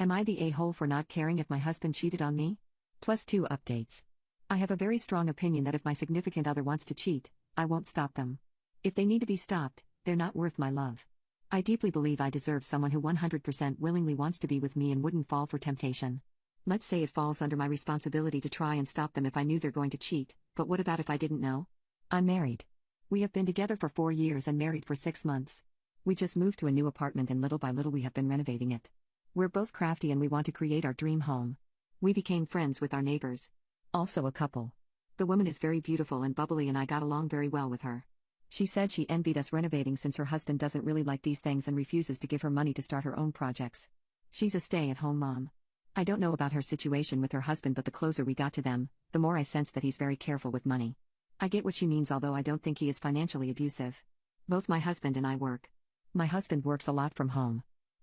Am I the a-hole for not caring if my husband cheated on me? +2 updates. I have a very strong opinion that if my significant other wants to cheat, I won't stop them. If they need to be stopped, they're not worth my love. I deeply believe I deserve someone who 100% willingly wants to be with me and wouldn't fall for temptation. Let's say it falls under my responsibility to try and stop them if I knew they're going to cheat, but what about if I didn't know? I'm married. We have been together for 4 years and married for 6 months. We just moved to a new apartment and little by little we have been renovating it. We're both crafty and we want to create our dream home. We became friends with our neighbors. Also a couple. The woman is very beautiful and bubbly and I got along very well with her. She said she envied us renovating since her husband doesn't really like these things and refuses to give her money to start her own projects. She's a stay-at-home mom. I don't know about her situation with her husband, but the closer we got to them, the more I sense that he's very careful with money. I get what she means, although I don't think he is financially abusive. Both my husband and I work. My husband works a lot from home.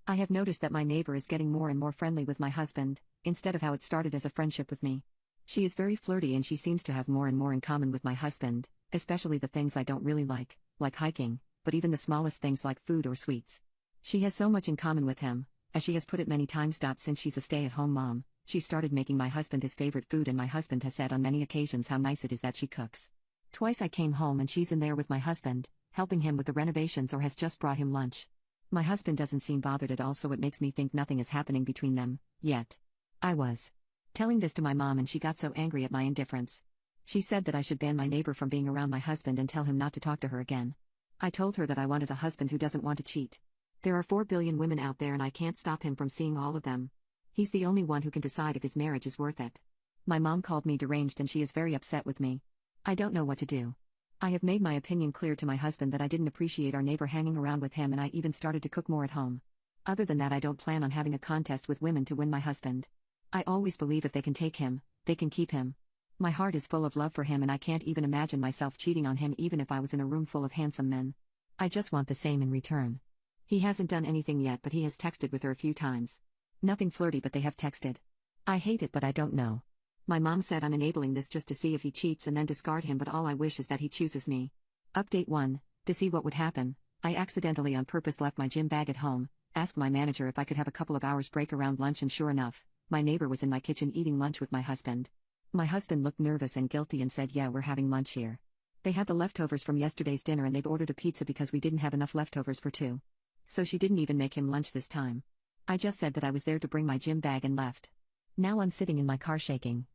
I have noticed that my neighbor is getting more and more friendly with my husband, instead of how it started as a friendship with me. She is very flirty and she seems to have more and more in common with my husband, especially the things I don't really like hiking, but even the smallest things like food or sweets. She has so much in common with him, as she has put it many times. Since she's a stay-at-home mom, she started making my husband his favorite food, and my husband has said on many occasions how nice it is that she cooks. Twice I came home and she's in there with my husband, helping him with the renovations or has just brought him lunch. My husband doesn't seem bothered at all, so it makes me think nothing is happening between them, yet. I was telling this to my mom and she got so angry at my indifference. She said that I should ban my neighbor from being around my husband and tell him not to talk to her again. I told her that I wanted a husband who doesn't want to cheat. There are 4 billion women out there and I can't stop him from seeing all of them. He's the only one who can decide if his marriage is worth it. My mom called me deranged and she is very upset with me. I don't know what to do. I have made my opinion clear to my husband that I didn't appreciate our neighbor hanging around with him, and I even started to cook more at home. Other than that, I don't plan on having a contest with women to win my husband. I always believe if they can take him, they can keep him. My heart is full of love for him and I can't even imagine myself cheating on him even if I was in a room full of handsome men. I just want the same in return. He hasn't done anything yet, but he has texted with her a few times. Nothing flirty, but they have texted. I hate it, but I don't know. My mom said I'm enabling this just to see if he cheats and then discard him, but all I wish is that he chooses me. Update 1. To see what would happen, I accidentally on purpose left my gym bag at home, asked my manager if I could have a couple of hours break around lunch, and sure enough, my neighbor was in my kitchen eating lunch with my husband. My husband looked nervous and guilty and said, "Yeah, we're having lunch here." They had the leftovers from yesterday's dinner and they've ordered a pizza because we didn't have enough leftovers for 2. So she didn't even make him lunch this time. I just said that I was there to bring my gym bag and left. Now I'm sitting in my car shaking.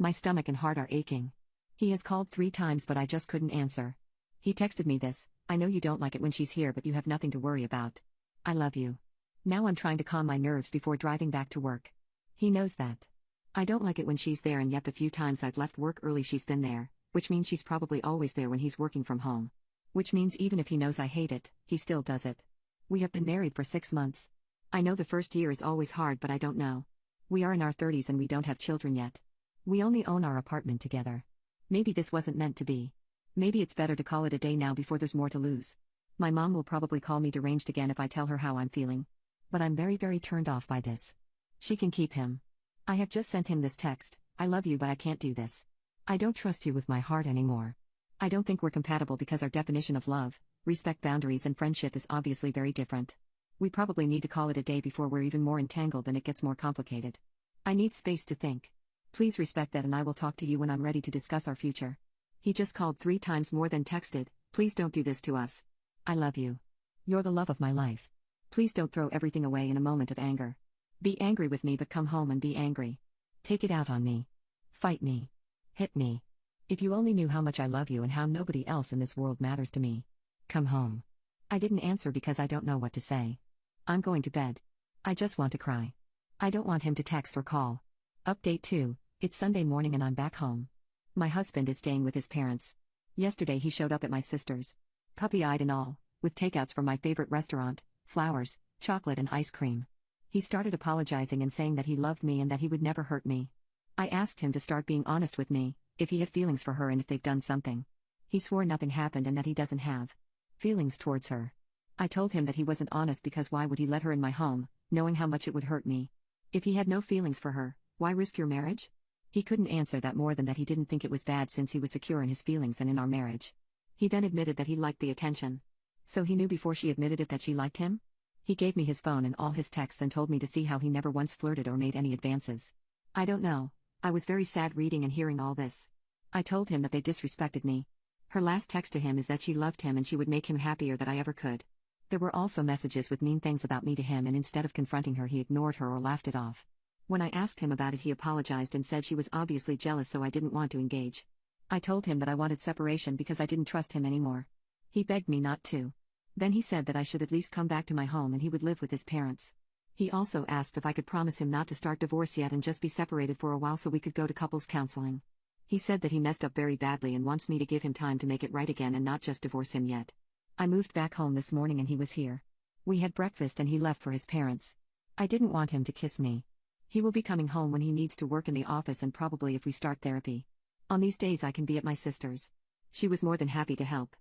My stomach and heart are aching. He has called 3 times but I just couldn't answer. He texted me this: "I know you don't like it when she's here, but you have nothing to worry about. I love you." Now I'm trying to calm my nerves before driving back to work. He knows that. I don't like it when she's there, and yet the few times I've left work early she's been there, which means she's probably always there when he's working from home. Which means even if he knows I hate it, he still does it. We have been married for 6 months. I know the first year is always hard, but I don't know. We are in our 30s and we don't have children yet. We only own our apartment together. Maybe this wasn't meant to be. Maybe it's better to call it a day now before there's more to lose. My mom will probably call me deranged again if I tell her how I'm feeling. But I'm very, very turned off by this. She can keep him. I have just sent him this text: "I love you, but I can't do this. I don't trust you with my heart anymore. I don't think we're compatible because our definition of love, respect, boundaries, and friendship is obviously very different. We probably need to call it a day before we're even more entangled and it gets more complicated. I need space to think. Please respect that, and I will talk to you when I'm ready to discuss our future." He just called 3 times more than texted. Please don't do this to us. I love you. You're the love of my life. Please don't throw everything away in a moment of anger. Be angry with me, but come home and be angry. Take it out on me. Fight me. Hit me. If you only knew how much I love you and how nobody else in this world matters to me. Come home. I didn't answer because I don't know what to say. I'm going to bed. I just want to cry. I don't want him to text or call. Update 2. It's Sunday morning and I'm back home. My husband is staying with his parents. Yesterday he showed up at my sister's, puppy-eyed and all, with takeouts from my favorite restaurant, flowers, chocolate and ice cream. He started apologizing and saying that he loved me and that he would never hurt me. I asked him to start being honest with me, if he had feelings for her and if they've done something. He swore nothing happened and that he doesn't have feelings towards her. I told him that he wasn't honest because why would he let her in my home, knowing how much it would hurt me? If he had no feelings for her, why risk your marriage? He couldn't answer that more than that he didn't think it was bad since he was secure in his feelings and in our marriage. He then admitted that he liked the attention. So he knew before she admitted it that she liked him? He gave me his phone and all his texts and told me to see how he never once flirted or made any advances. I don't know. I was very sad reading and hearing all this. I told him that they disrespected me. Her last text to him is that she loved him and she would make him happier than I ever could. There were also messages with mean things about me to him, and instead of confronting her he ignored her or laughed it off. When I asked him about it he apologized and said she was obviously jealous, so I didn't want to engage. I told him that I wanted separation because I didn't trust him anymore. He begged me not to. Then he said that I should at least come back to my home and he would live with his parents. He also asked if I could promise him not to start divorce yet and just be separated for a while so we could go to couples counseling. He said that he messed up very badly and wants me to give him time to make it right again and not just divorce him yet. I moved back home this morning and he was here. We had breakfast and he left for his parents. I didn't want him to kiss me. He will be coming home when he needs to work in the office and probably if we start therapy. On these days I can be at my sister's. She was more than happy to help.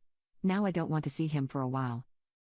Now I don't want to see him for a while.